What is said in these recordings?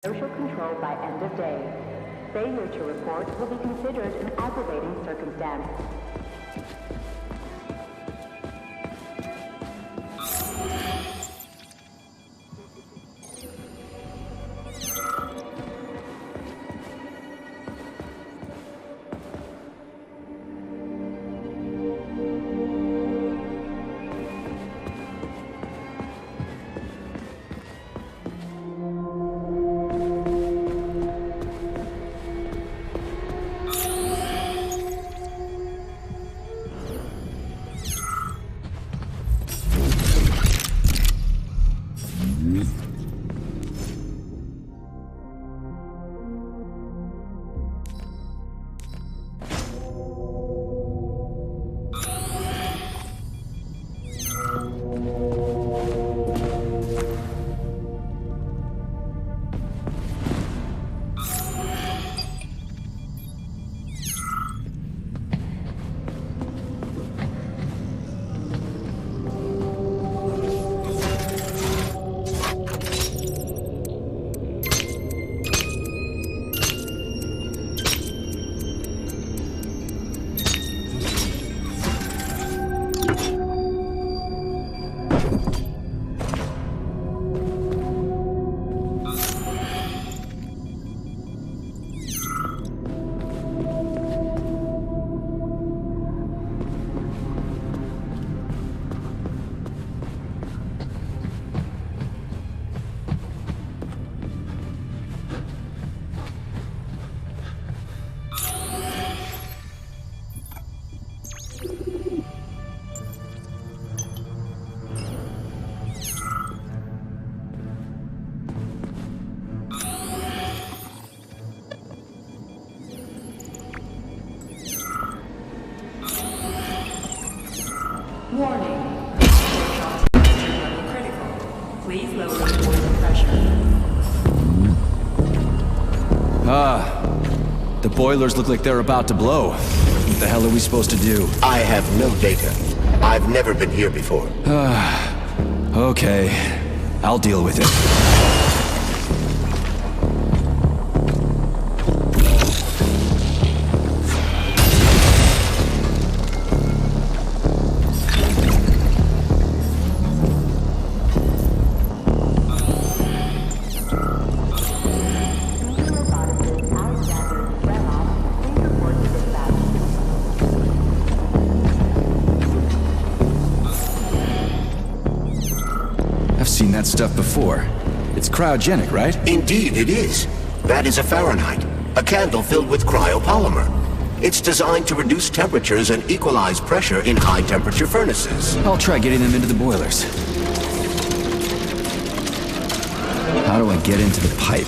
Social control by end of day. Failure to report will be considered an aggravating circumstance. Warning. Critical. Please lower the boiler pressure. The boilers look like they're about to blow. What the hell are we supposed to do? I have no data. I've never been here before. Okay. I'll deal with it. Seen that stuff before. It's cryogenic, right? Indeed it is. That is a Fahrenheit, a candle filled with cryopolymer. It's designed to reduce temperatures and equalize pressure in high-temperature furnaces. I'll try getting them into the boilers. How do I get into the pipe?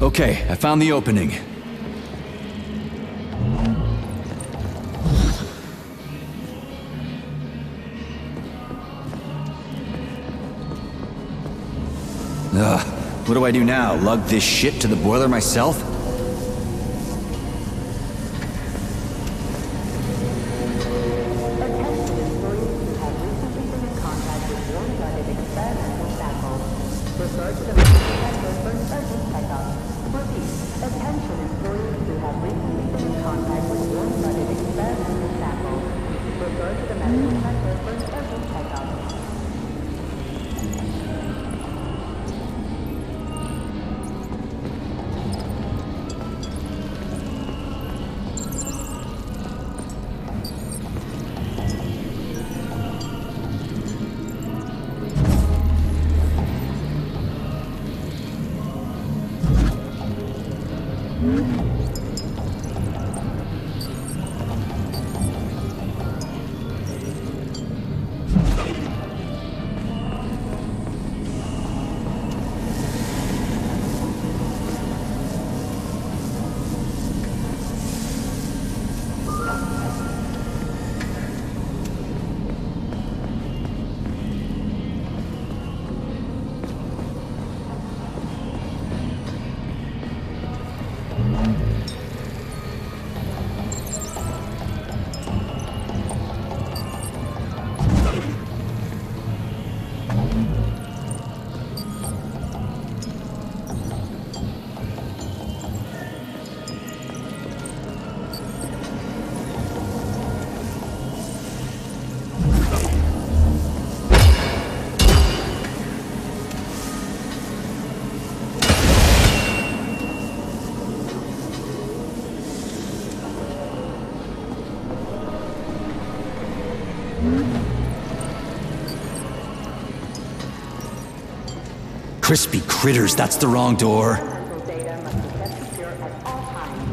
Okay, I found the opening. Ugh, what do I do now? Lug this shit to the boiler myself? Crispy critters, that's the wrong door. Data must be kept secure at all times.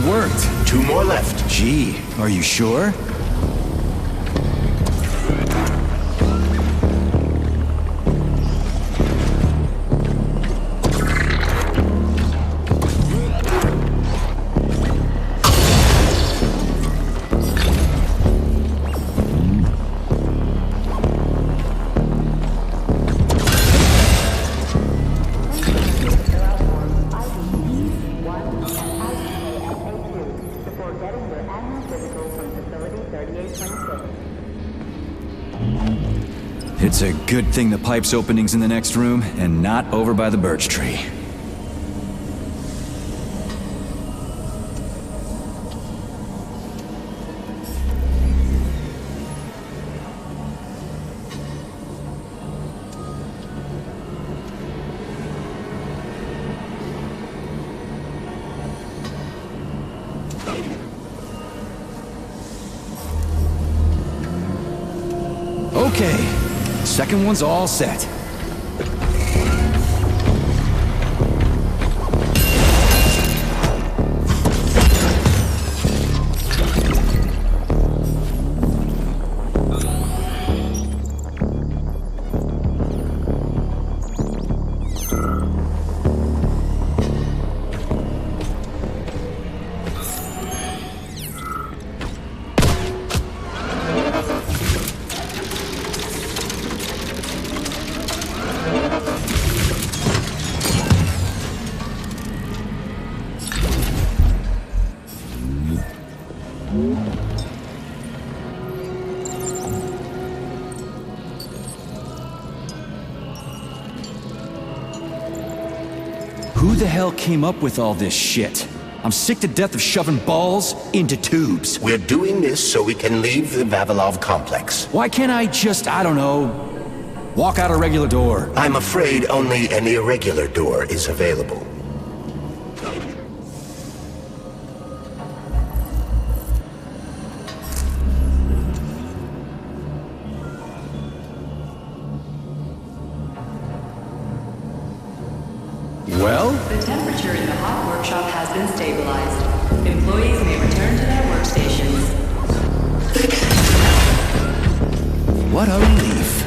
it worked. 2 more left. Gee, are you sure? It's a good thing the pipe's opening's in the next room and not over by the Birchtree. Okay. Second one's all set. Who the hell came up with all this shit? I'm sick to death of shoving balls into tubes. We're doing this so we can leave the Vavilov complex. Why can't I just, I don't know, walk out a regular door? I'm afraid only an irregular door is available. Well? The temperature in the hot workshop has been stabilized. Employees may return to their workstations. What a relief.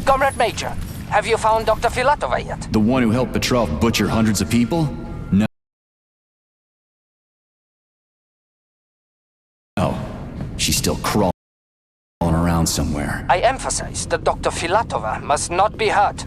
Comrade Major, have you found Dr. Filatova yet? The one who helped Petrov butcher hundreds of people? No. No. She's still crawling around somewhere. I emphasize that Dr. Filatova must not be hurt.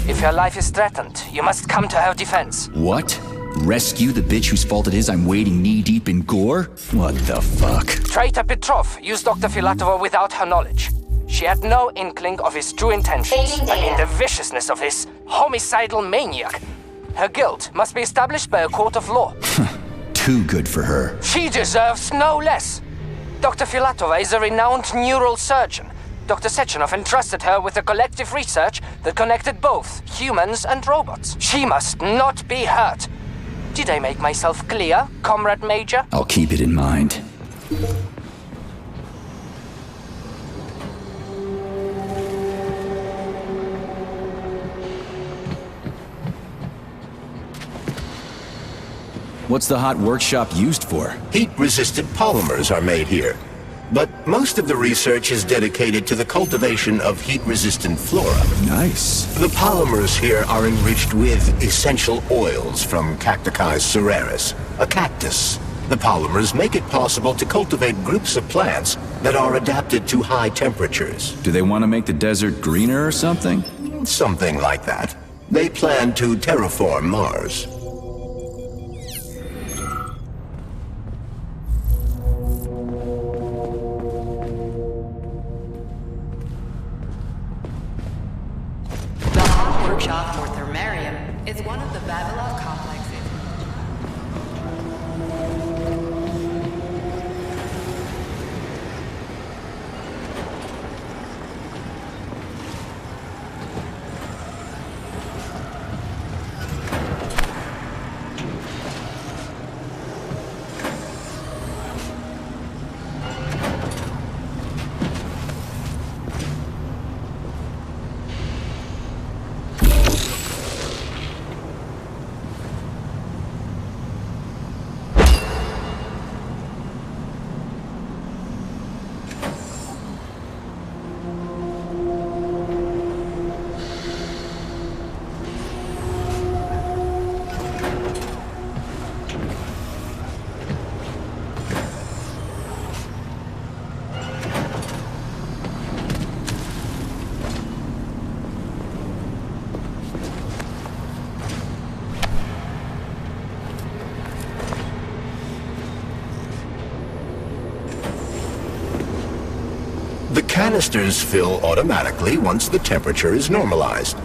If her life is threatened, you must come to her defense. What? Rescue the bitch whose fault it is I'm wading knee-deep in gore? What the fuck? Traitor Petrov used Dr. Filatova without her knowledge. She had no inkling of his true intentions. I mean, the viciousness of this homicidal maniac. Her guilt must be established by a court of law. Too good for her. She deserves no less. Dr. Filatova is a renowned neurosurgeon. Dr. Sechenov entrusted her with the collective research that connected both humans and robots. She must not be hurt. Did I make myself clear, Comrade Major? I'll keep it in mind. What's the hot workshop used for? Heat-resistant polymers are made here. But most of the research is dedicated to the cultivation of heat-resistant flora. Nice. The polymers here are enriched with essential oils from Cacticus cereris, a cactus. The polymers make it possible to cultivate groups of plants that are adapted to high temperatures. Do they want to make the desert greener or something? Something like that. They plan to terraform Mars. sophomore thermarium is one of the Vavilov complexes. The canisters fill automatically once the temperature is normalized.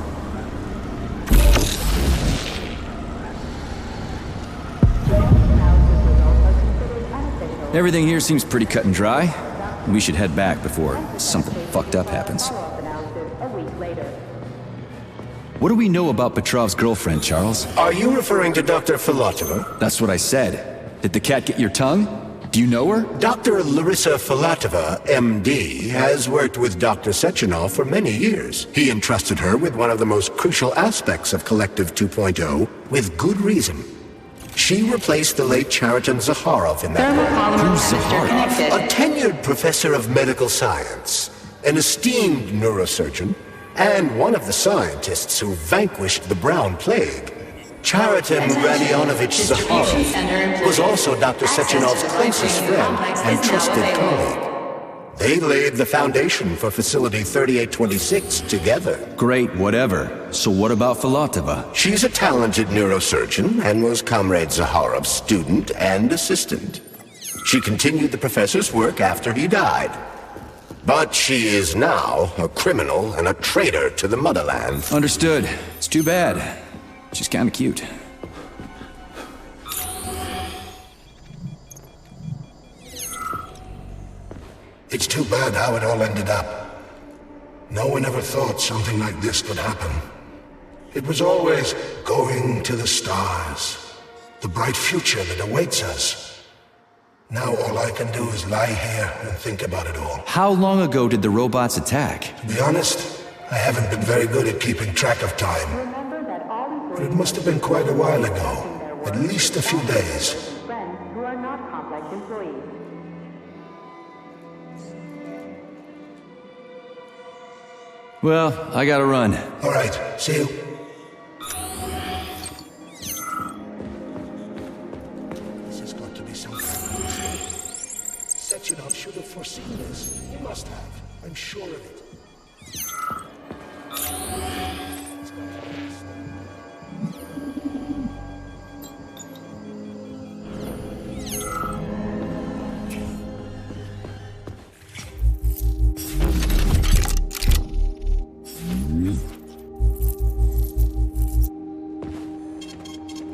Everything here seems pretty cut and dry. We should head back before something fucked up happens. What do we know about Petrov's girlfriend, Charles? Are you referring to Dr. Filatova? That's what I said. Did the cat get your tongue? Do you know her? Dr. Larissa Filatova, MD, has worked with Dr. Sechenov for many years. He entrusted her with one of the most crucial aspects of Collective 2.0, with good reason. She replaced the late Chariton Zakharov in that role. Who's Zakharov? A tenured professor of medical science, an esteemed neurosurgeon, and one of the scientists who vanquished the Brown Plague. Chariton Radionovich Zakharov was also Dr. Sechenov's closest friend and trusted colleague. They laid the foundation for Facility 3826 together. Great, whatever. So what about Filatova? She's a talented neurosurgeon and was Comrade Zakharov's student and assistant. She continued the professor's work after he died. But she is now a criminal and a traitor to the motherland. Understood. It's too bad. She's kinda cute. It's too bad how it all ended up. No one ever thought something like this could happen. It was always going to the stars, the bright future that awaits us. Now all I can do is lie here and think about it all. How long ago did the robots attack? To be honest, I haven't been very good at keeping track of time. But it must have been quite a while ago, at least a few days. Friends who are not complex employees. Well, I gotta run. All right, see you. This has got to be some kind of mistake. Sechenov should have foreseen this. He must have. I'm sure of it.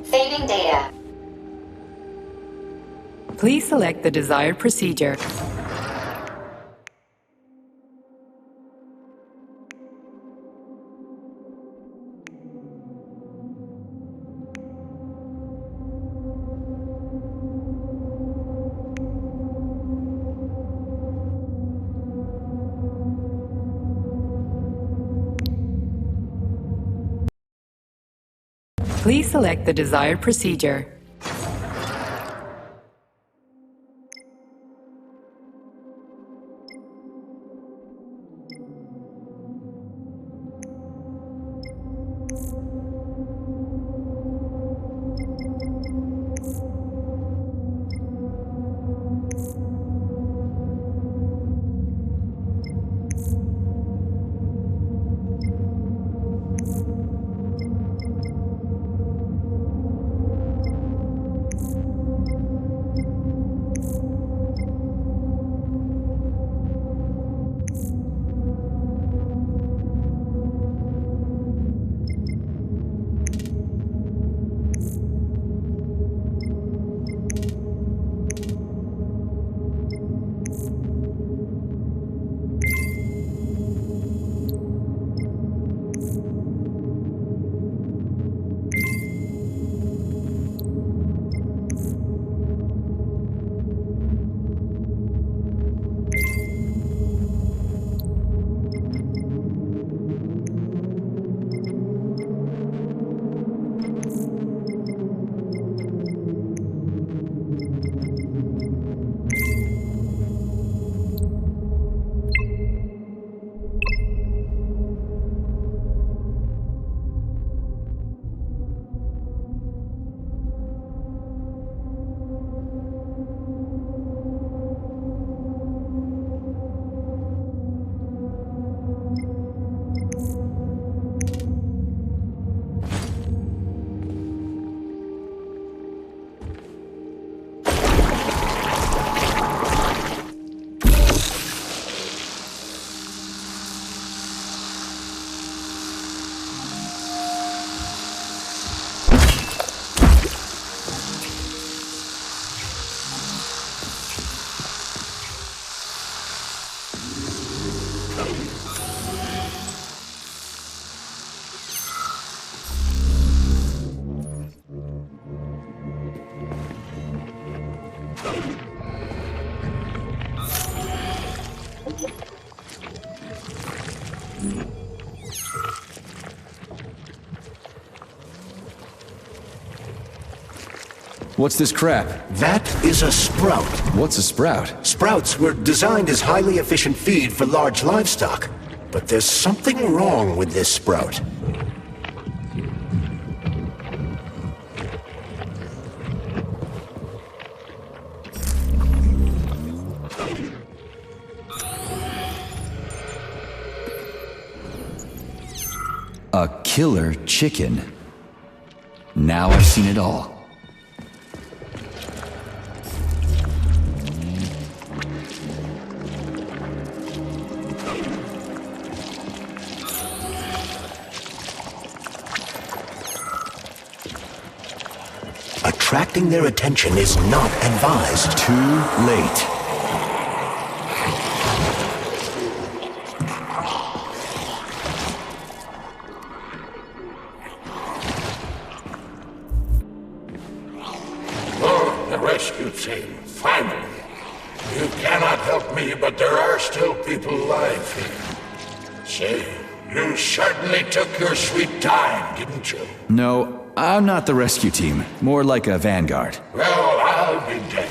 Saving data. Please select the desired procedure. Please select the desired procedure. What's this crap? That is a sprout. What's a sprout? Sprouts were designed as highly efficient feed for large livestock. But there's something wrong with this sprout. A killer chicken. Now I've seen it all. Attracting their attention is not advised. Too late. Oh, the rescue team, finally. You cannot help me, but there are still people alive here. Say, you certainly took your sweet time, didn't you? No, I'm not the rescue team. More like a vanguard. Well, I'll be damned.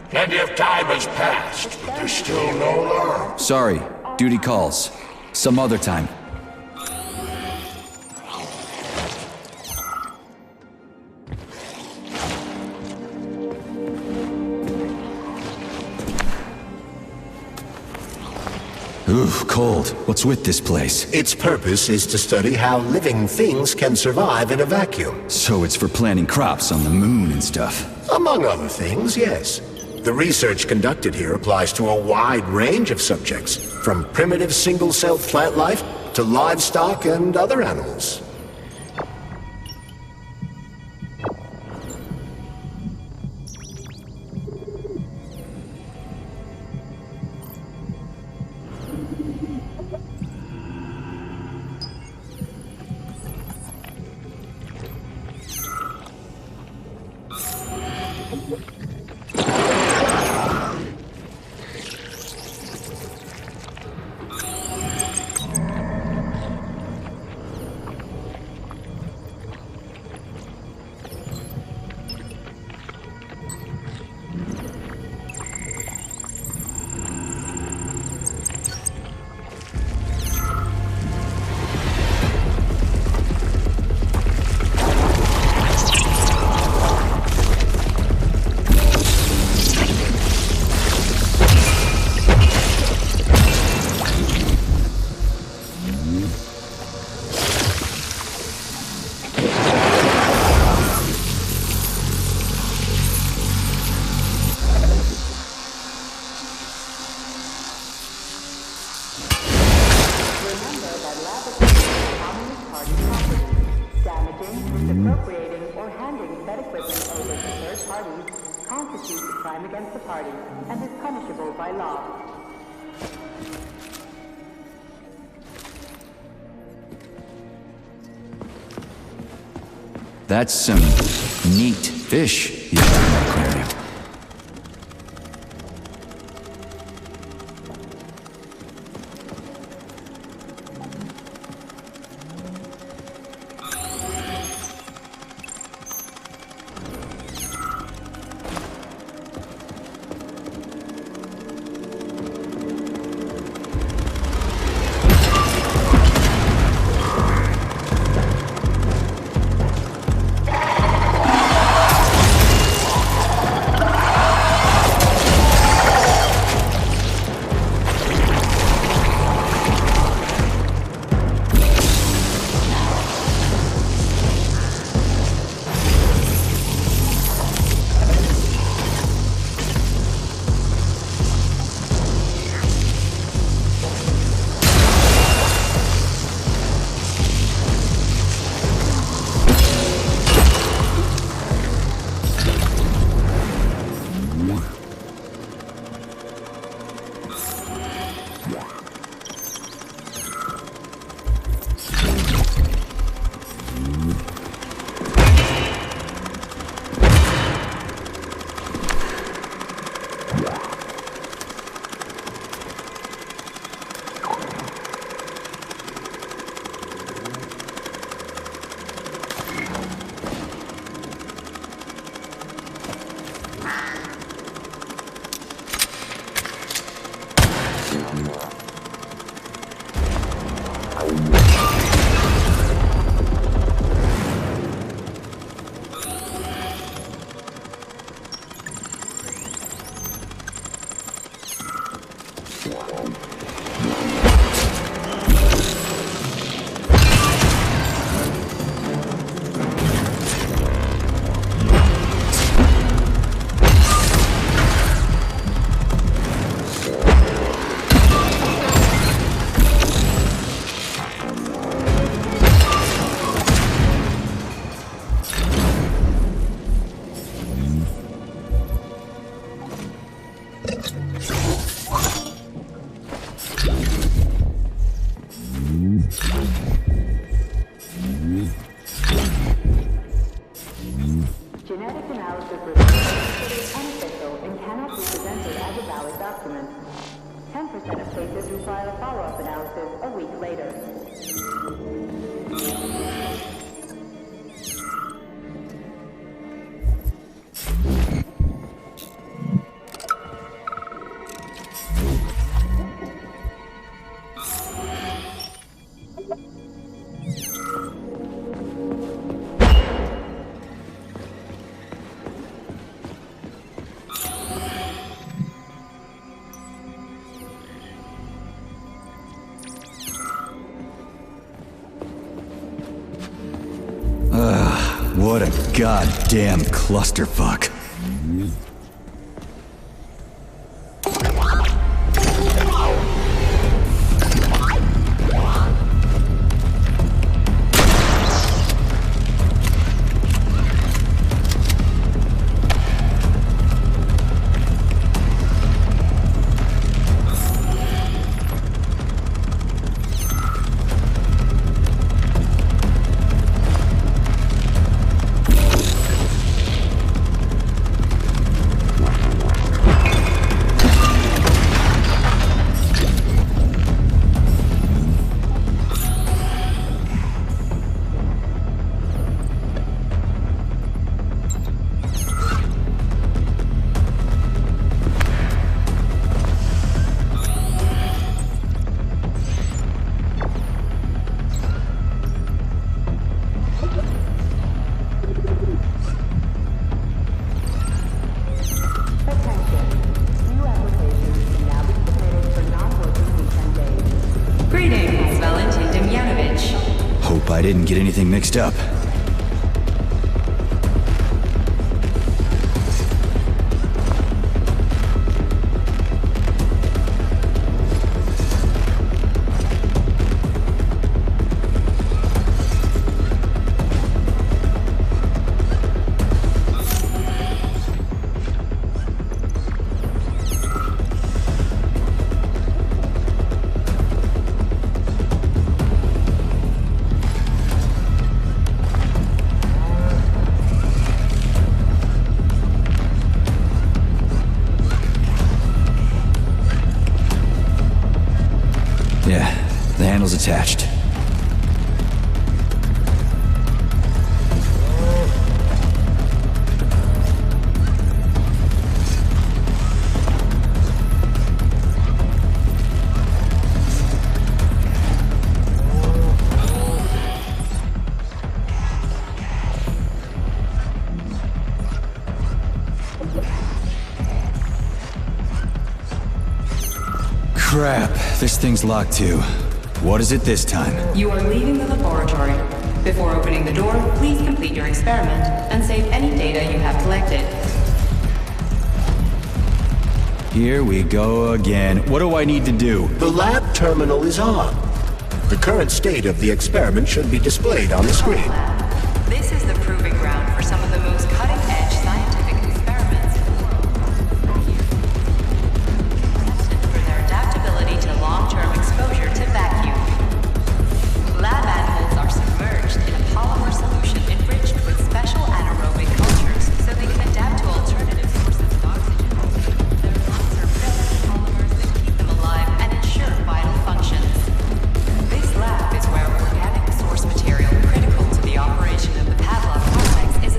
Plenty of time has passed, but there's still no alarm. Sorry, duty calls. Some other time. Ooh, cold. What's with this place? Its purpose is to study how living things can survive in a vacuum. So it's for planting crops on the moon and stuff. Among other things, yes. The research conducted here applies to a wide range of subjects, from primitive single-celled plant life to livestock and other animals. Constitutes a crime against the party and is punishable by law. That's some neat fish you got in that aquarium. Genetic analysis results are considered unofficial and cannot be presented as a valid document. 10% of cases require a follow-up analysis a week later. What a goddamn clusterfuck. I didn't get anything mixed up. Yeah, the handle's attached. Crap, this thing's locked too. What is it this time? You are leaving the laboratory. Before opening the door, please complete your experiment and save any data you have collected. Here we go again. What do I need to do? The lab terminal is on. The current state of the experiment should be displayed on the screen. This is the proving ground for some of the most cutting-edge scientific experiments in the world. Tested for their adaptability to long-term exposure to vacuum. Lab animals are submerged in a polymer solution enriched with special anaerobic cultures so they can adapt to alternative sources of oxygen. Their lungs are filled with polymers that keep them alive and ensure vital functions. This lab is where organic source material critical to the operation of the Pavlov complex is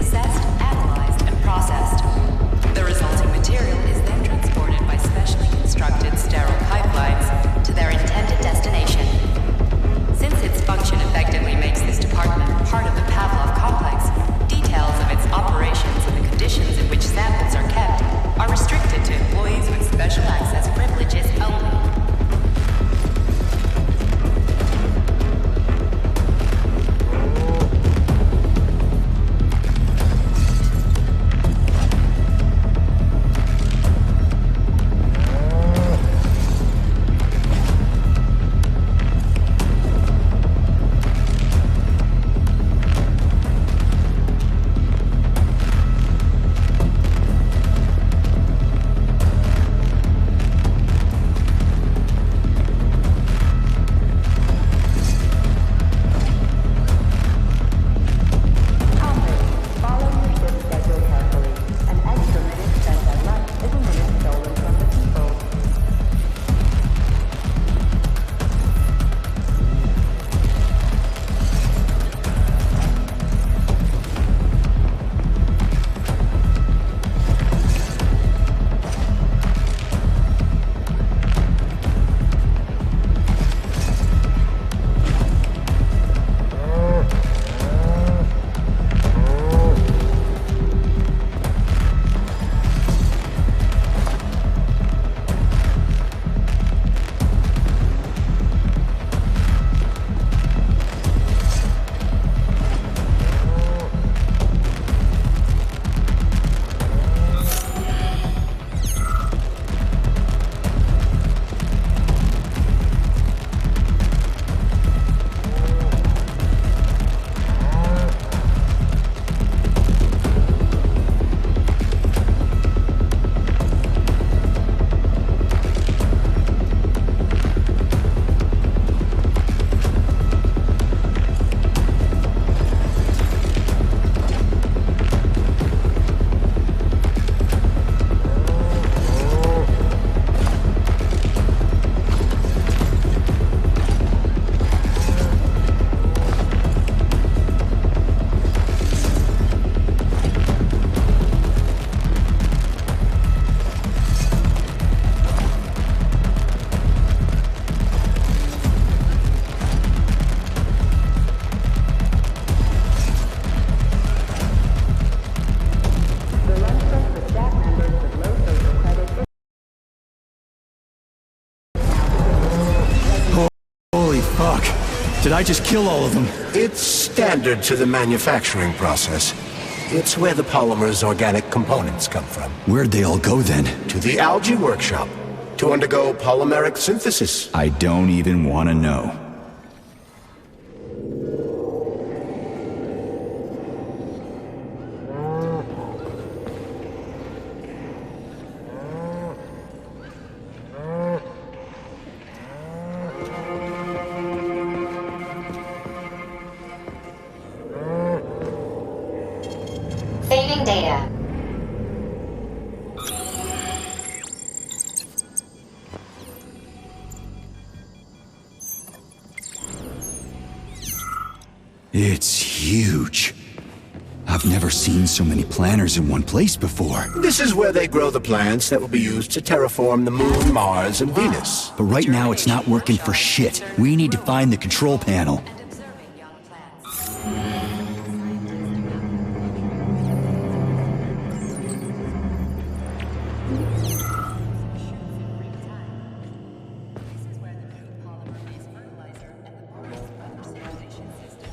Did I just kill all of them? It's standard to the manufacturing process. It's where the polymer's organic components come from. Where'd they all go then? To the algae workshop, to undergo polymeric synthesis. I don't even want to know. Saving data. It's huge. I've never seen so many planters in one place before. This is where they grow the plants that will be used to terraform the Moon, Mars, and Venus. But right now it's not working for shit. We need to find the control panel. And observing young plants. This is where the new polymer-based fertilizer and the Mars weather simulation system.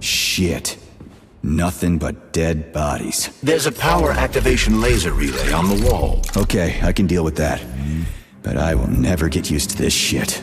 Shit. Nothing but dead bodies. There's a power activation laser relay on the wall. Okay, I can deal with that. But I will never get used to this shit.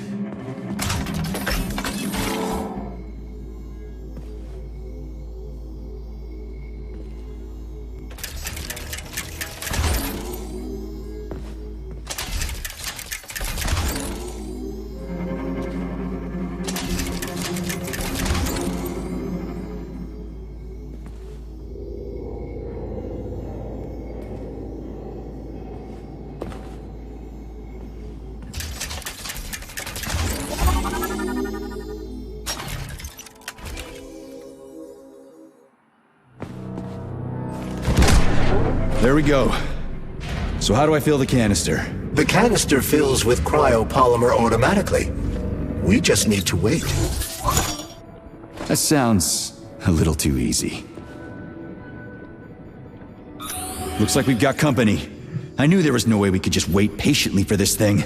There we go. So how do I fill the canister? The canister fills with cryopolymer automatically. We just need to wait. That sounds a little too easy. Looks like we've got company. I knew there was no way we could just wait patiently for this thing.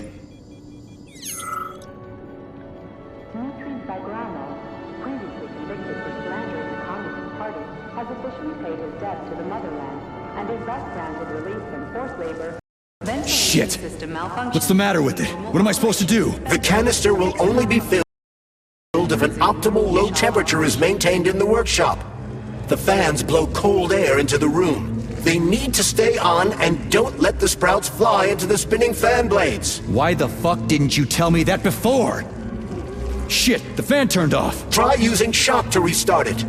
Dmitry Bagranov, previously convicted for slandering the Communist Party, has officially paid his debt to the motherland and is thus granted release from forced labor. Shit! System malfunction. What's the matter with it? What am I supposed to do? The canister will only be filled if an optimal low temperature is maintained in the workshop. The fans blow cold air into the room. They need to stay on and don't let the sprouts fly into the spinning fan blades. Why the fuck didn't you tell me that before? Shit, the fan turned off. Try using shock to restart it.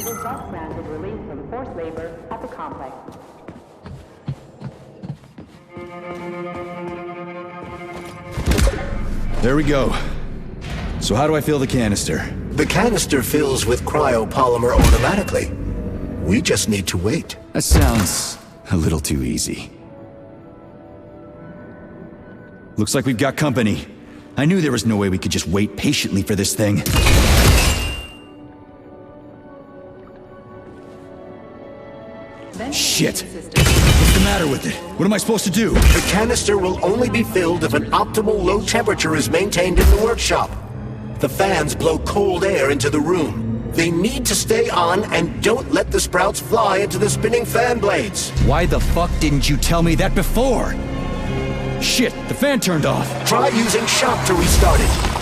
was thus granted release from forced labor at the complex. There we go. So how do I fill the canister? The canister fills with cryopolymer automatically. We just need to wait. That sounds a little too easy. Looks like we've got company. I knew there was no way we could just wait patiently for this thing. Shit! What's the matter with it? What am I supposed to do? The canister will only be filled if an optimal low temperature is maintained in the workshop. The fans blow cold air into the room. They need to stay on and don't let the sprouts fly into the spinning fan blades. Why the fuck didn't you tell me that before? Shit, the fan turned off. Try using shock to restart it.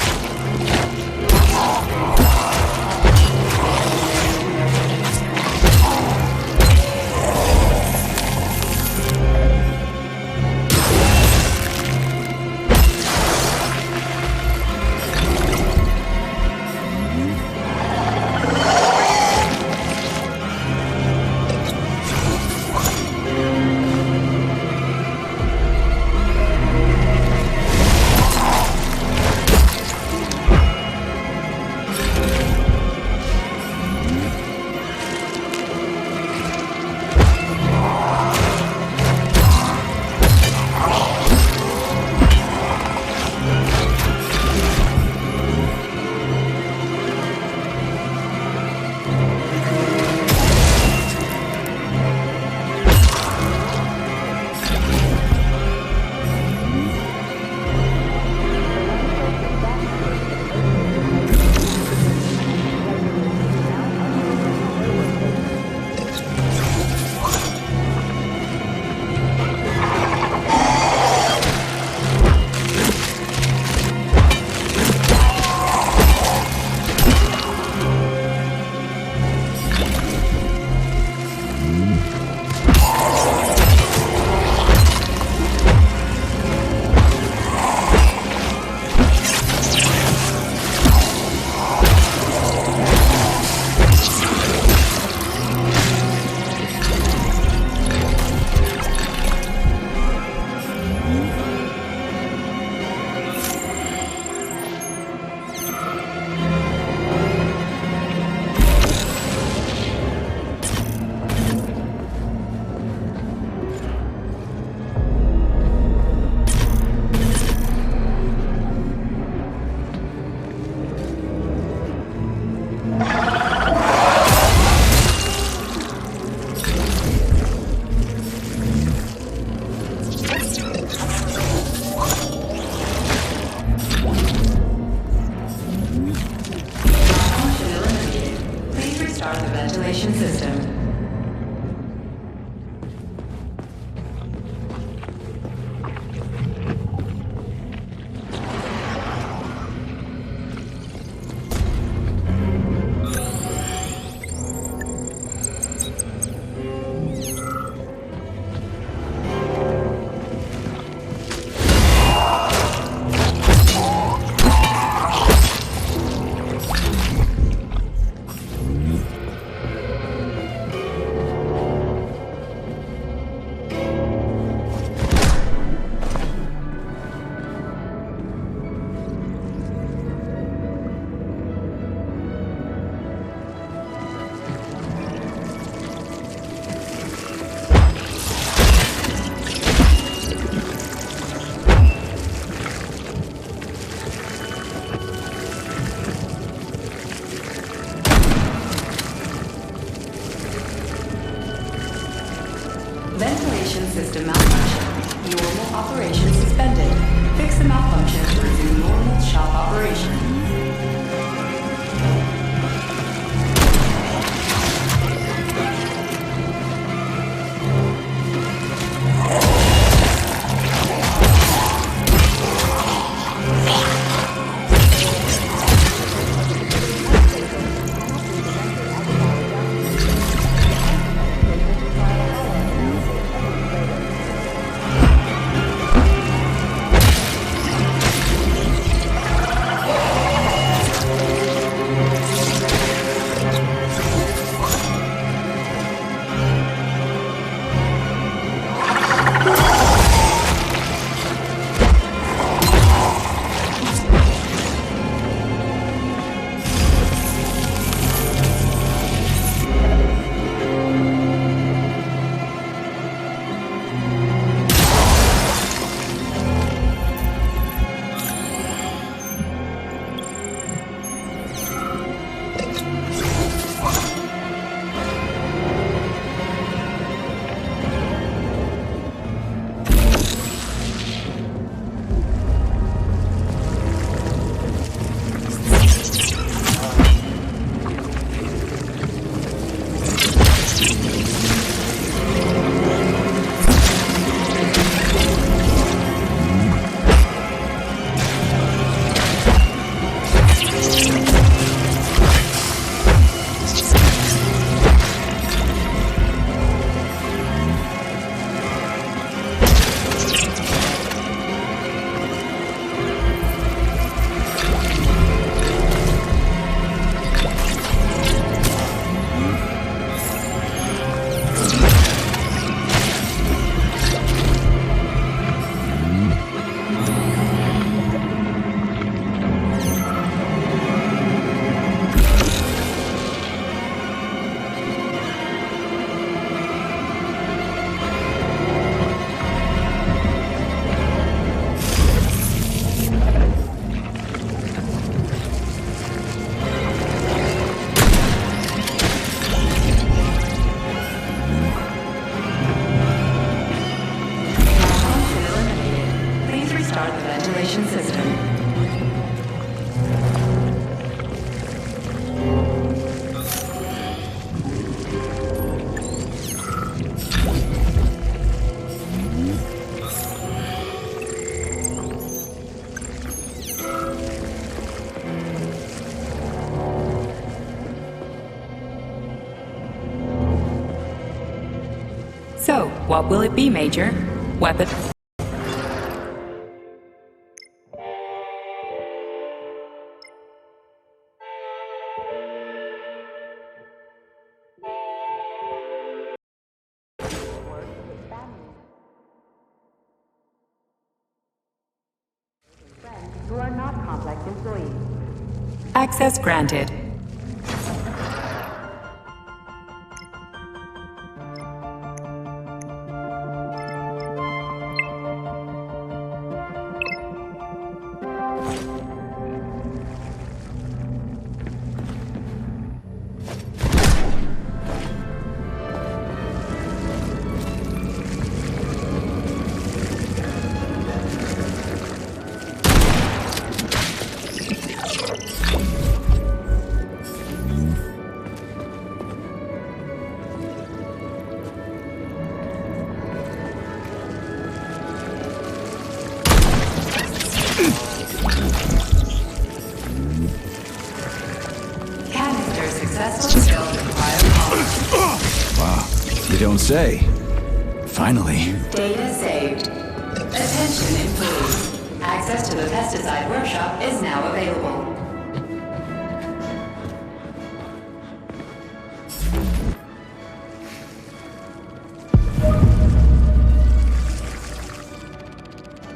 What will it be, Major? Weapon? Who are not complex employees. Access granted. Canister successfully filled with biopolymer. Wow, you don't say. Finally. Data saved. Attention employees. Access to the pesticide workshop is now available.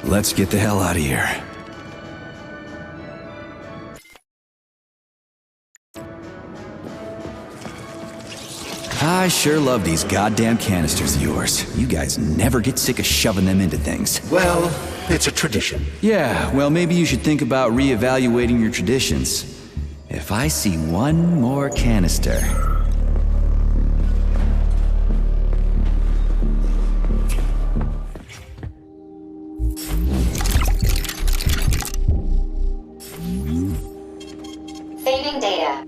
Let's get the hell out of here. I sure love these goddamn canisters of yours. You guys never get sick of shoving them into things. Well, it's a tradition. Yeah, well, maybe you should think about reevaluating your traditions. If I see one more canister... Saving data.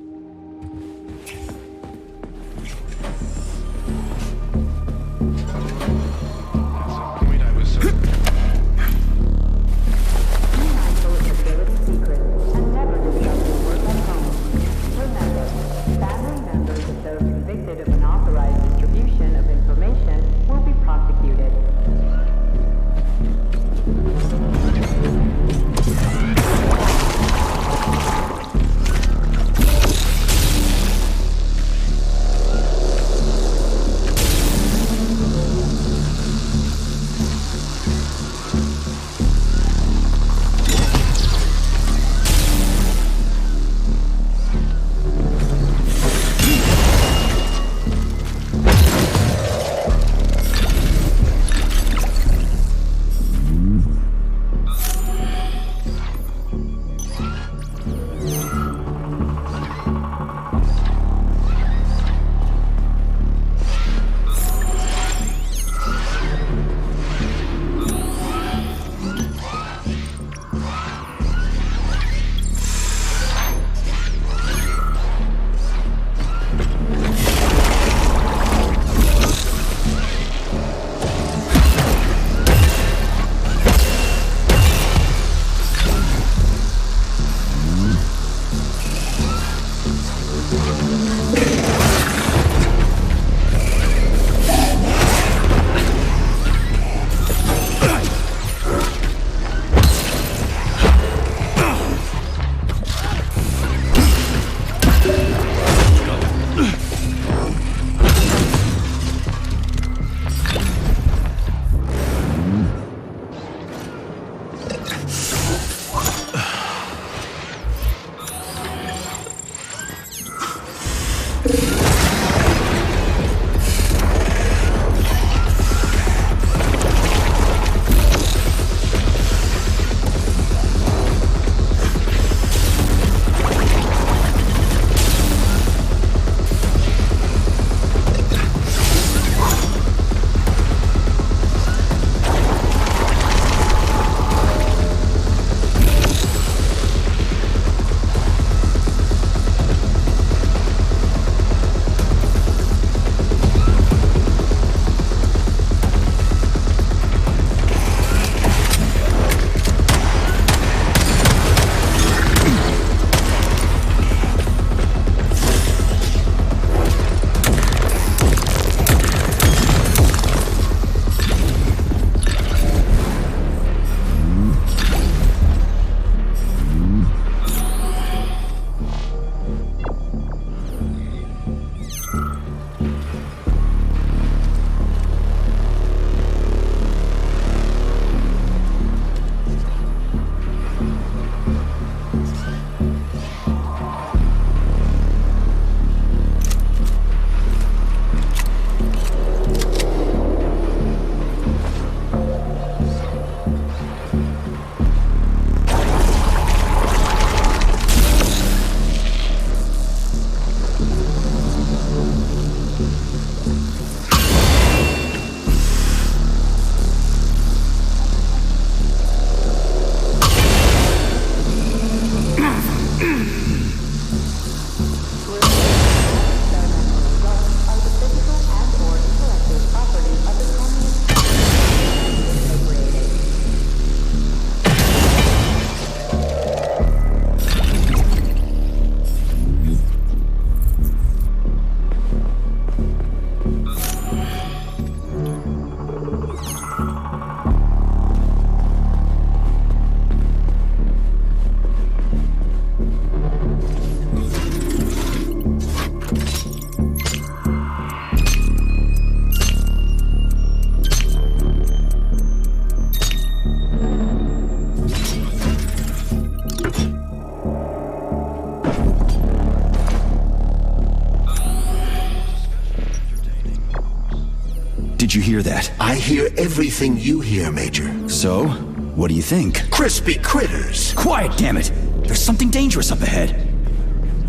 Did you hear that? I hear everything you hear, Major. So, what do you think? Crispy critters! Quiet, damn it! There's something dangerous up ahead.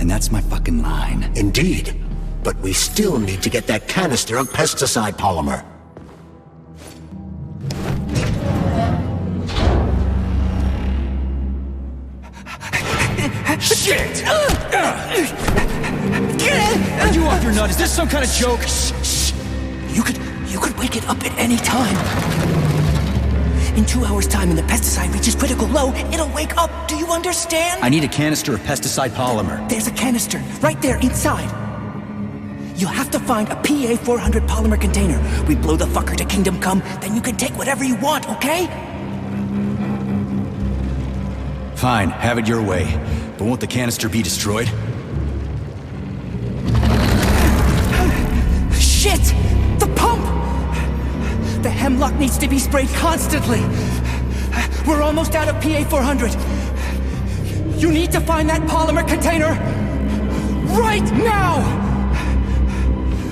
And that's my fucking line. Indeed. But we still need to get that canister of pesticide polymer. Shit! Are you off your nut? Is this some kind of joke? Shh. You could wake it up at any time. In 2 hours' time, when the pesticide reaches critical low, it'll wake up. Do you understand? I need a canister of pesticide polymer. There's a canister right there inside. You'll have to find a PA-400 polymer container. We blow the fucker to kingdom come, then you can take whatever you want, okay? Fine, have it your way. But won't the canister be destroyed? Shit! The pump! The hemlock needs to be sprayed constantly. We're almost out of PA-400. You need to find that polymer container right now!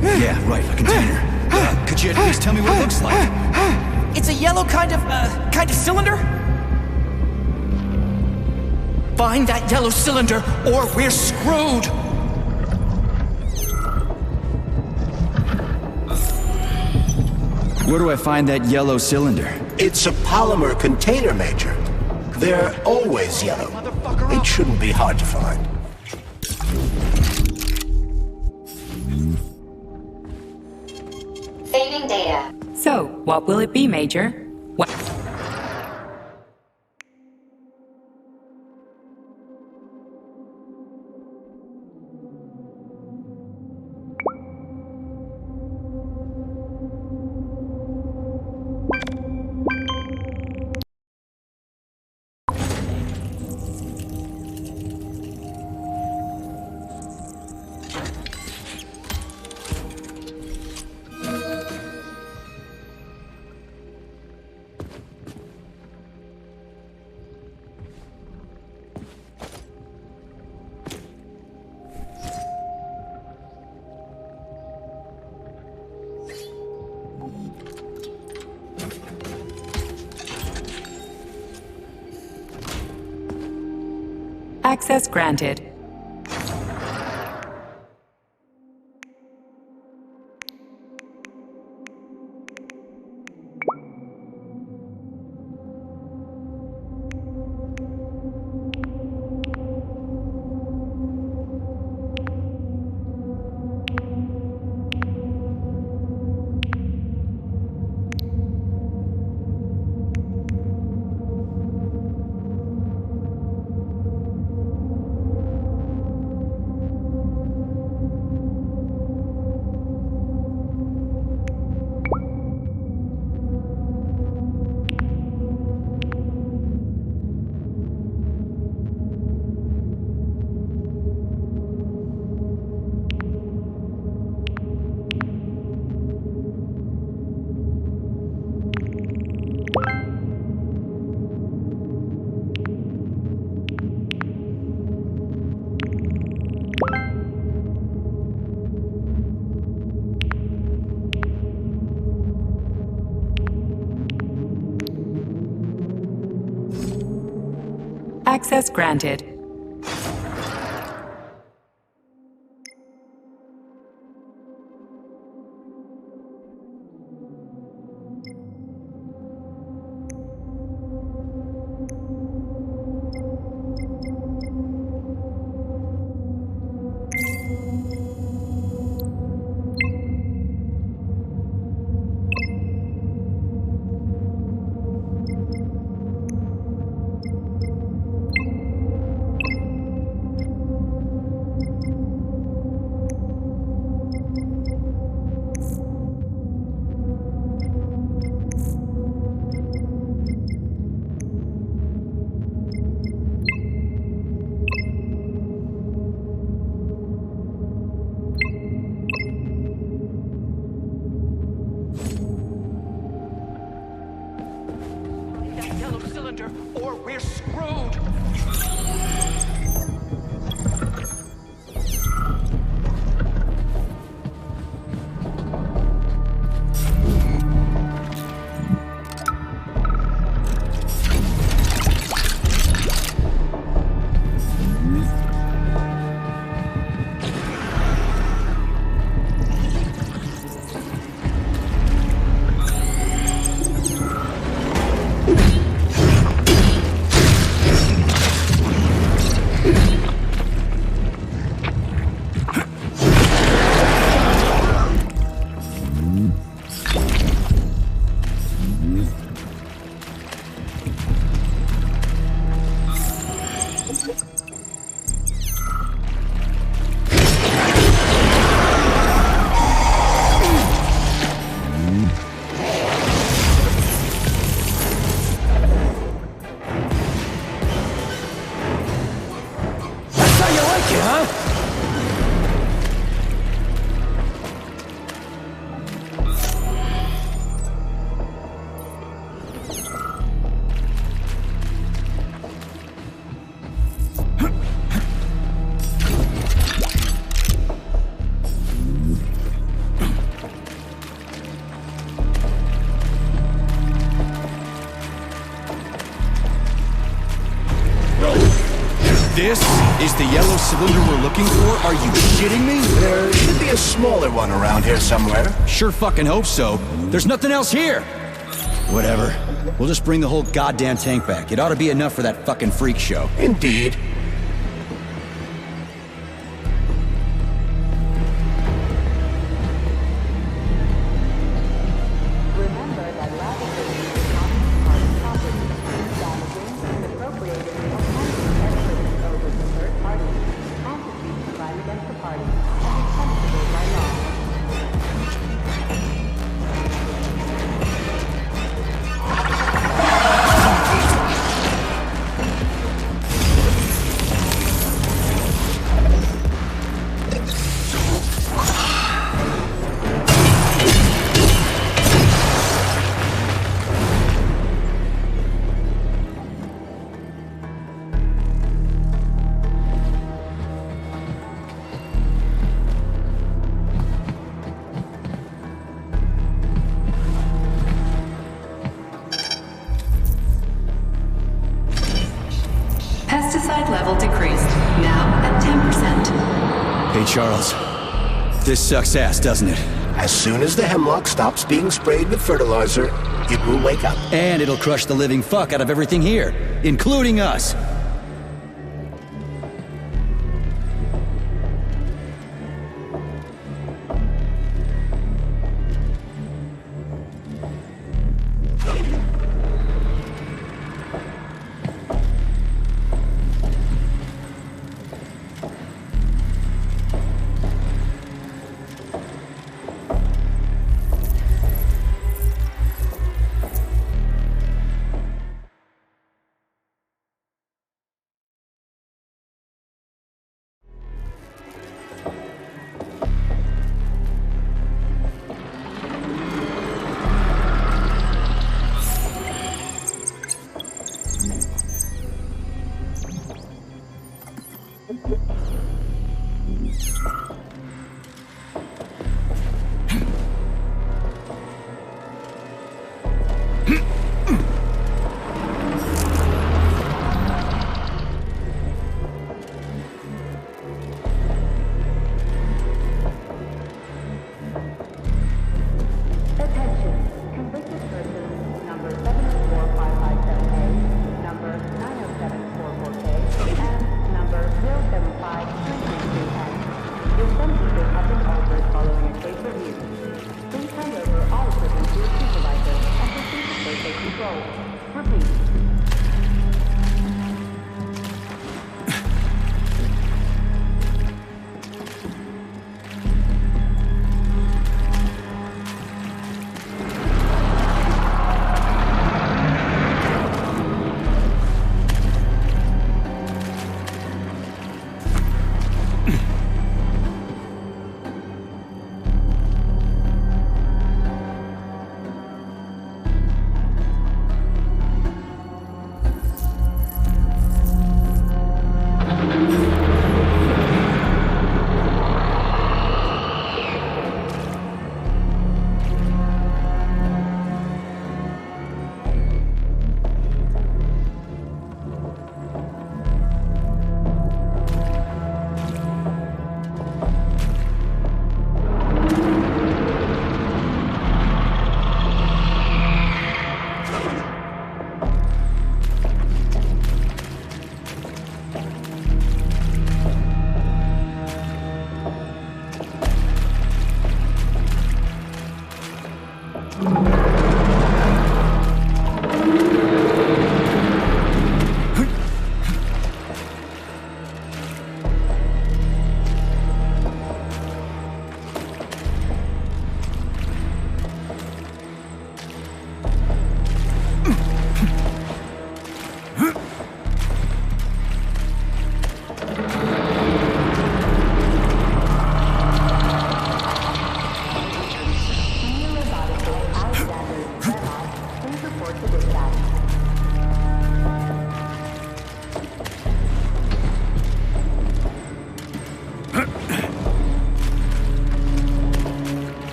Yeah, right, a container. Could you at least tell me what it looks like? It's a yellow kind of cylinder? Find that yellow cylinder, or we're screwed! Where do I find that yellow cylinder? It's a polymer container, Major. They're always yellow. It shouldn't be hard to find. Saving data. So, what will it be, Major? What? Access granted. Access granted. huh? This is the yellow cylinder we're looking for? Are you shitting me? There should be a smaller one around here somewhere. Sure fucking hope so. There's nothing else here. Whatever. We'll just bring the whole goddamn tank back. It ought to be enough for that fucking freak show. Indeed. Remember that lab equipment is not part of property. Damaging, misappropriating, or handling evidence over to third parties constitutes a crime against the party and is punishable by law. Pesticide level decreased, now at 10%. Hey, Charles. This sucks ass, doesn't it? As soon as the hemlock stops being sprayed with fertilizer, it will wake up. And it'll crush the living fuck out of everything here, including us.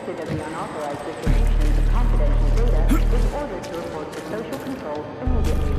suspected of the unauthorized distribution of confidential data is ordered to report to social control immediately.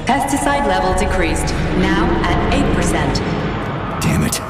Pesticide level decreased, now at 8%. Damn it.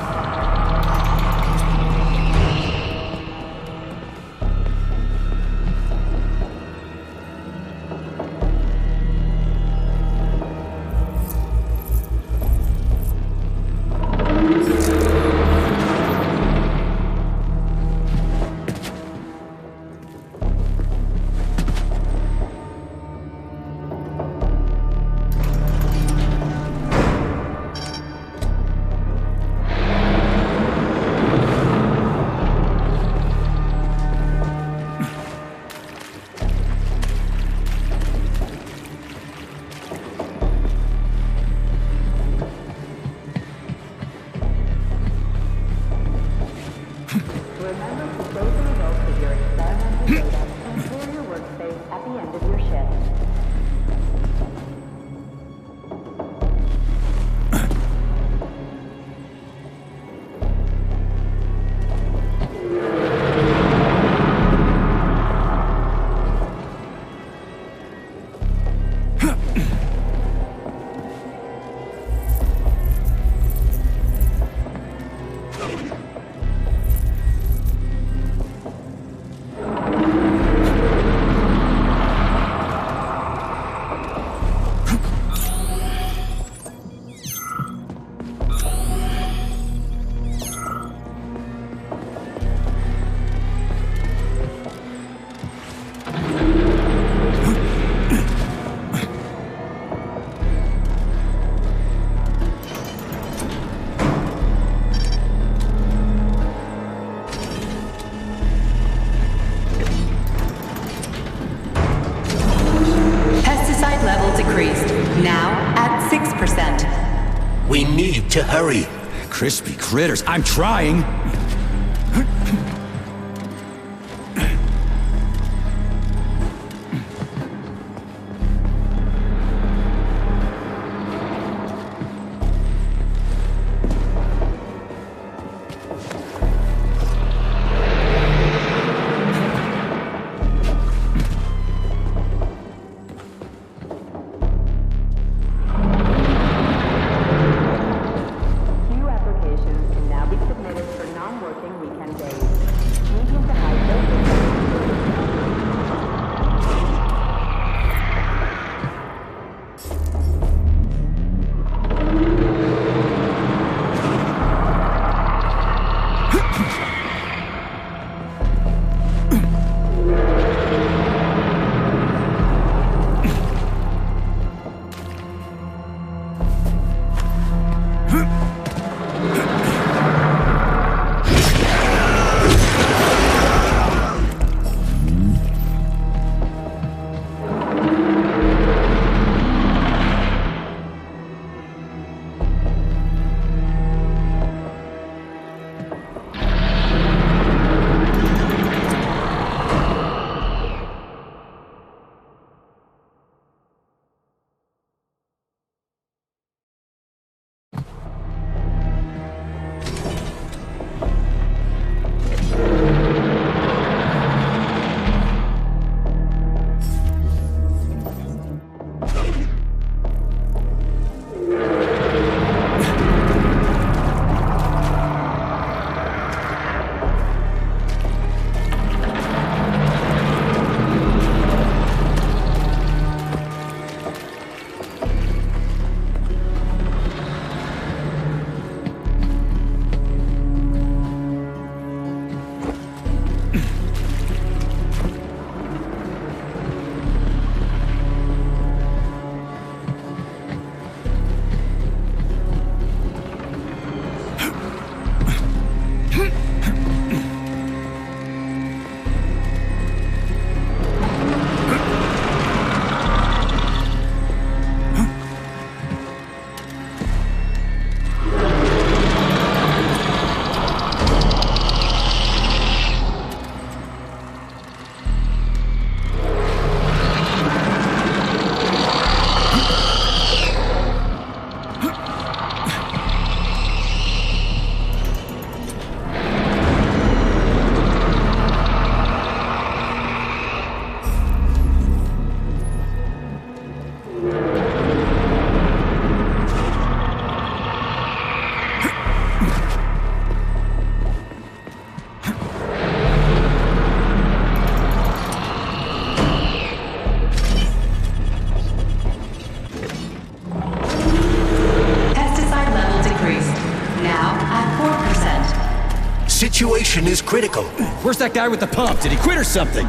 to hurry. Crispy critters, I'm trying! New applications can now be submitted for non-working weekend days. Medium to high dosage. Situation is critical. Where's that guy with the pump? Did he quit or something?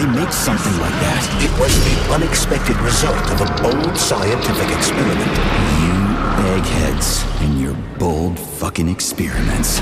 they make something like that? It was the unexpected result of a bold scientific experiment. You eggheads and your bold fucking experiments.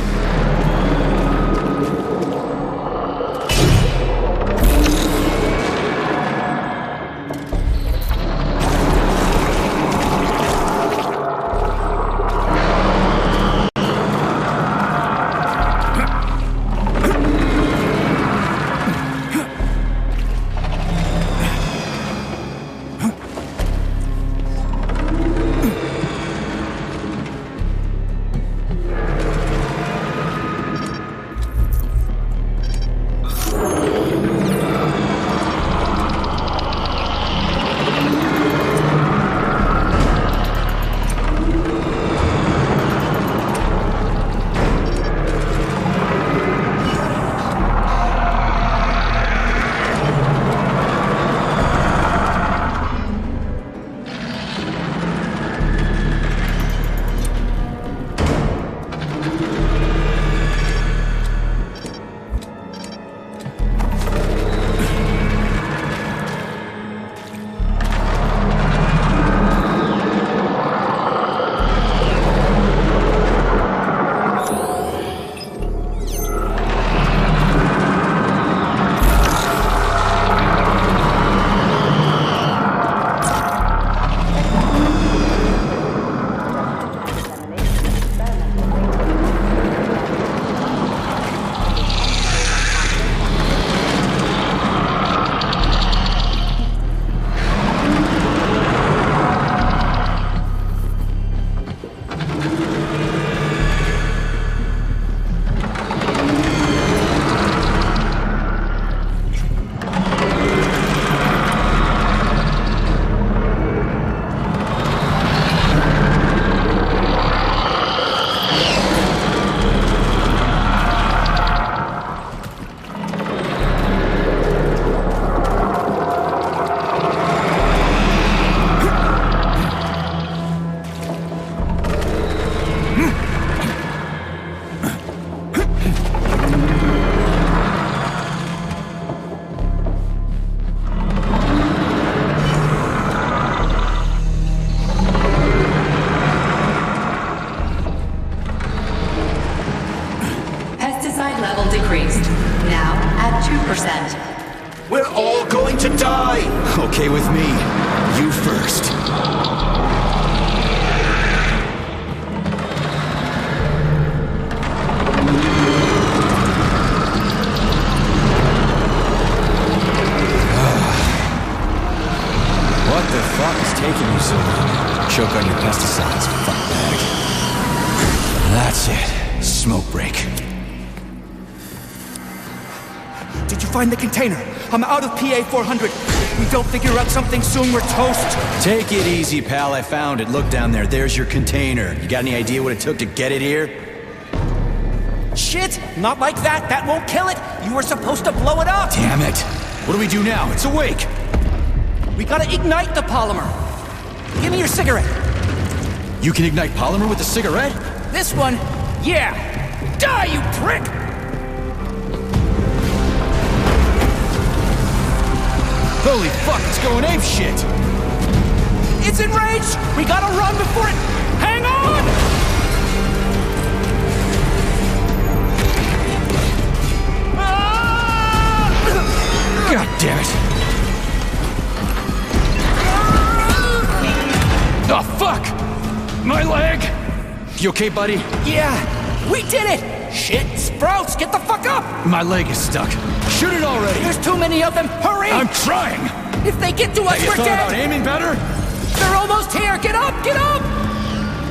Pesticide level decreased. Now at 2%. We're all going to die! Okay with me. You first. What the fuck is taking you so long? Choke on your pesticides, fuckbag. That's it. Smoke break. Did you find the container? I'm out of PA 400. We don't figure out something soon, we're toast. Take it easy, pal. I found it. Look down there. There's your container. You got any idea what it took to get it here? Shit! Not like that. That won't kill it. You were supposed to blow it up. Damn it. What do we do now? It's awake. We gotta ignite the polymer. Give me your cigarette. You can ignite polymer with a cigarette? This one? Yeah. Die, you prick! Holy fuck, it's going ape shit! It's enraged! We gotta run before it... Hang on! God damn it! Oh, fuck! My leg! You okay, buddy? Yeah, we did it! Shit, Sprouts, get the fuck up! My leg is stuck. Shoot it already! There's too many of them, hurry! I'm trying! If they get to us, Have you we're thought dead! about aiming better? They're almost here, get up, get up!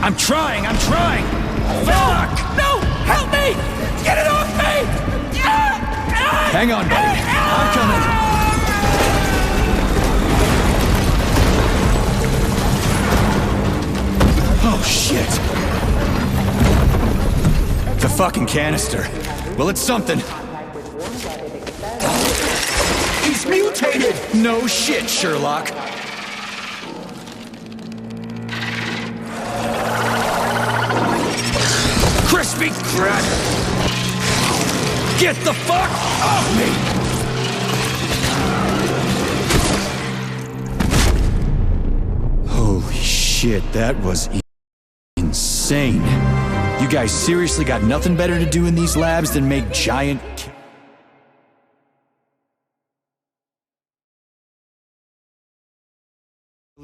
I'm trying! Fuck! No, help me! Get it off me! Hang on, buddy. I'm coming. Oh, shit. The fucking canister. Well, it's something. He's mutated! No shit, Sherlock. Crispy crap! Get the fuck off me! shit, that was insane. You guys seriously got nothing better to do in these labs than make giant...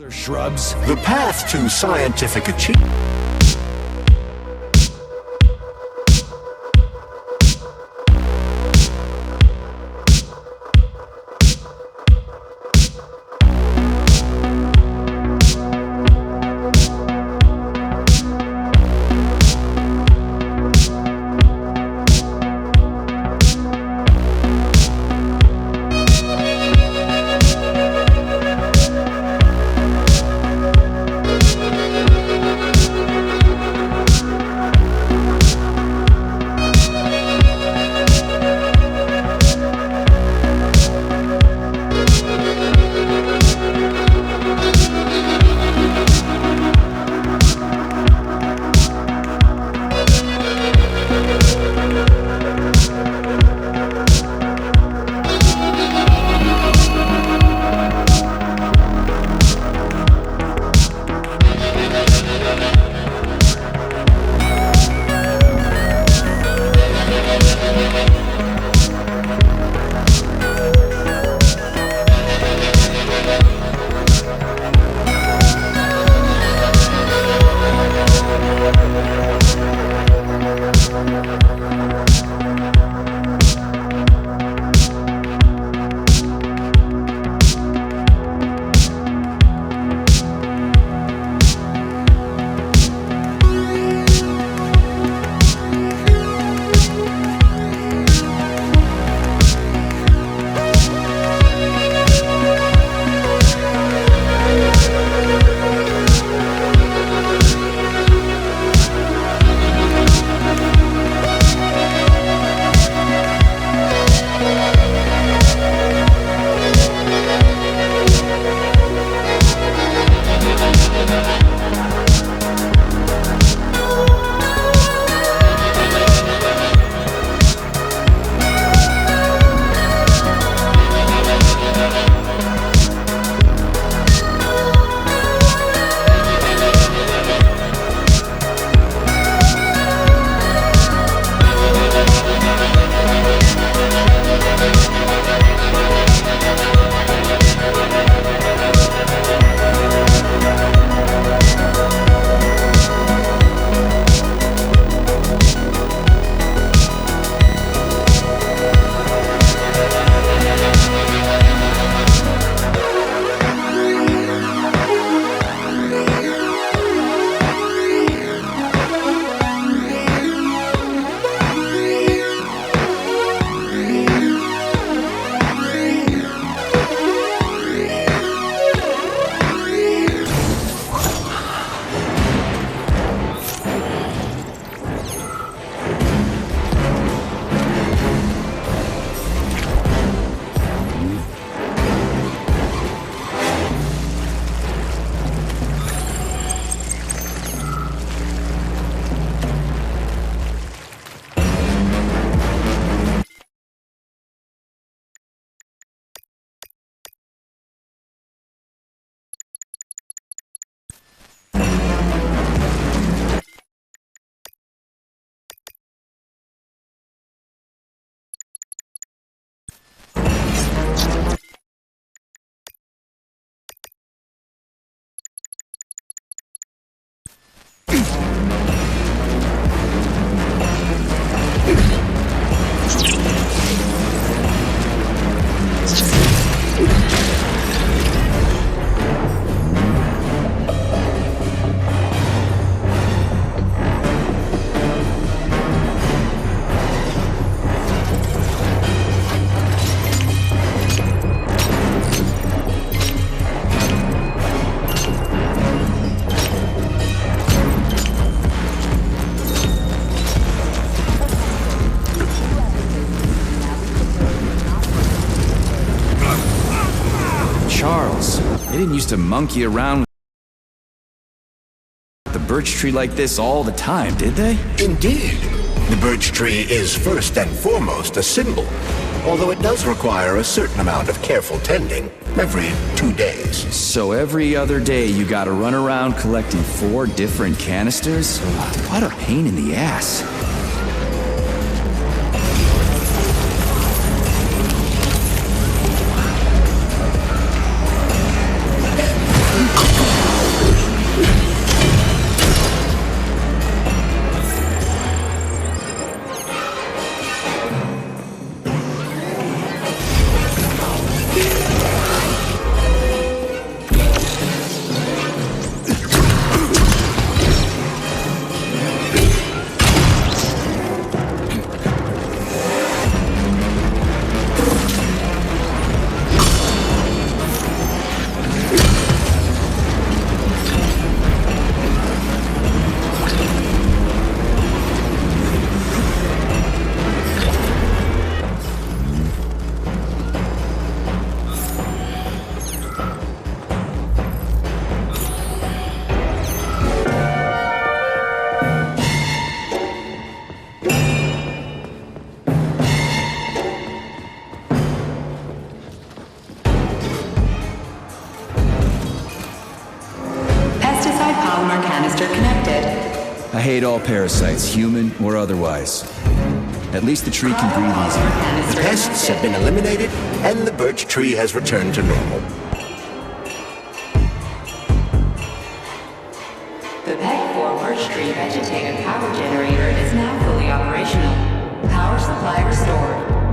shrubs? The path to scientific achievement. They didn't used to monkey around with the birch tree like this all the time, did they? Indeed. The birch tree is first and foremost a symbol. although it does require a certain amount of careful tending every 2 days. So every other day you gotta run around collecting 4 different canisters? What a pain in the ass. Pesticide polymer canister connected. I hate all parasites, human or otherwise. At least the tree can breathe easier. The pests have been eliminated, and the birch tree has returned to normal. The PEG-4 Birchtree vegetative power generator is now fully operational. Power supply restored.